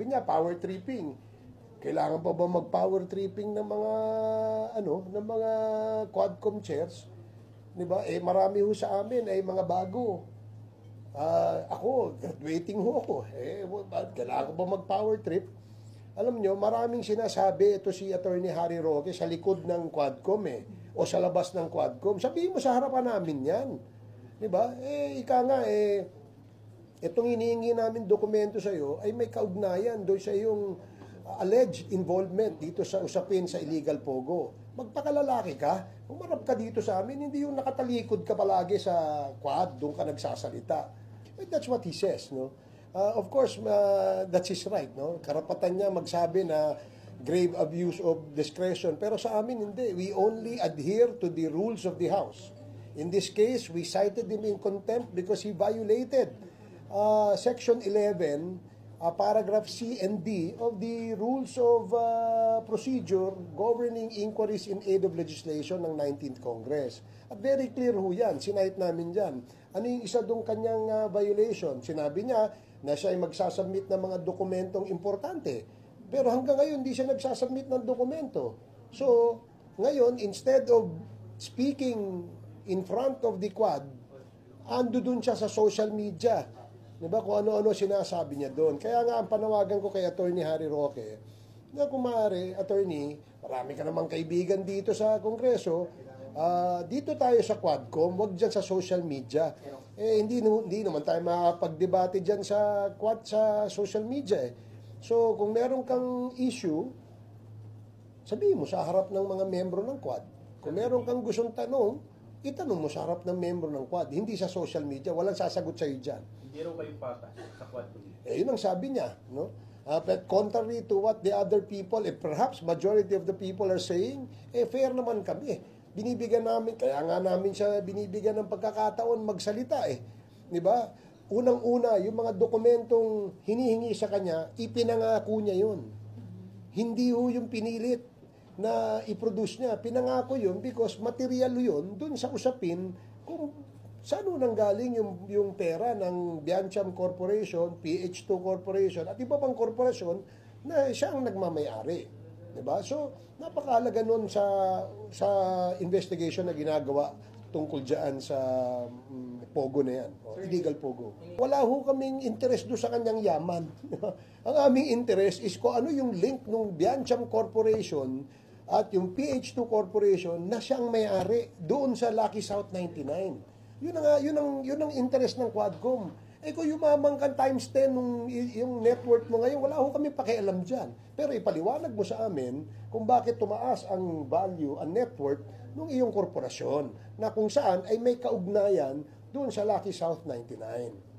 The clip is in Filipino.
Niya, power tripping. Kailangan pa ba mag-power tripping ng mga ng mga Quadcom chairs? 'Di ba? Marami ho sa amin ay mga bago. Ako, graduating ho ako. Kailangan ko ba mag-power trip? Alam nyo, maraming sinasabi ito si Attorney Harry Roque sa likod ng Quadcom o sa labas ng Quadcom. Sabihin mo sa harapan namin 'yan. 'Di ba? Ika nga itong hinihingi namin dokumento sa iyo ay may kaugnayan doon sa iyong alleged involvement dito sa usapin sa illegal pogo. Magpakalalaki ka, umarap ka dito sa amin, hindi yung nakatalikod ka palagi sa quad, doon ka nagsasalita. That's what he says, no? Of course, that's his right, no? Karapatan niya magsabi na grave abuse of discretion, pero sa amin hindi. We only adhere to the rules of the House. In this case, we cited him in contempt because he violated Section 11, paragraph C and D of the Rules of Procedure Governing Inquiries in Aid of Legislation ng 19th Congress. At very clear ho yan, sinahit namin dyan. Ano yung isa doong kanyang violation? Sinabi niya na siya ay magsasubmit ng mga dokumentong importante. Pero hanggang ngayon, hindi siya nagsasubmit ng dokumento. So, ngayon, instead of speaking in front of the Quad, ando dun siya sa social media. Diba? Kung ano-ano sinasabi niya doon. Kaya nga, ang panawagan ko kay Attorney Harry Roque, na kung maaari, Attorney, marami ka namang kaibigan dito sa Kongreso, dito tayo sa Quadcom, wag dyan sa social media. Hindi naman tayo makapagdebate dyan sa Quad, sa social media. So, kung meron kang issue, sabihin mo sa harap ng mga membro ng Quad. Kung meron kang gustong tanong, itanong mo sa harap ng membro ng Quad, hindi sa social media, walang sasagot sa'yo dyan. Hindi raw kayo patas sa Quad. Yun ang sabi niya, no? But contrary to what the other people, perhaps majority of the people are saying, fair naman kami. Binibigyan namin, kaya nga namin siya binibigyan ng pagkakataon magsalita Di ba? Unang-una, yung mga dokumentong hinihingi sa kanya, ipinangako niya yun. Hindi ho yung pinilit na i-produce niya. Pinangako yun because material yun dun sa usapin kung saan nanggaling yung pera ng Biancham Corporation, PH2 Corporation, at iba pang korporasyon na siya ang nagmamayari. Diba? So, napakahalaga nun sa investigation na ginagawa tungkol dyan sa pogo na yan, illegal pogo. Wala ho kaming interest doon sa kanyang yaman. Ang aming interest is kung ano yung link ng Biancham Corporation at yung PH2 Corporation na siyang may-ari doon sa Lucky South 99. Yun ang interest ng Quadcom. Kung yumamang ka times 10 yung network mo ngayon, wala ho kami pakialam dyan. Pero ipaliwanag mo sa amin kung bakit tumaas ang value, ang network ng iyong korporasyon na kung saan ay may kaugnayan doon sa Lucky South 99.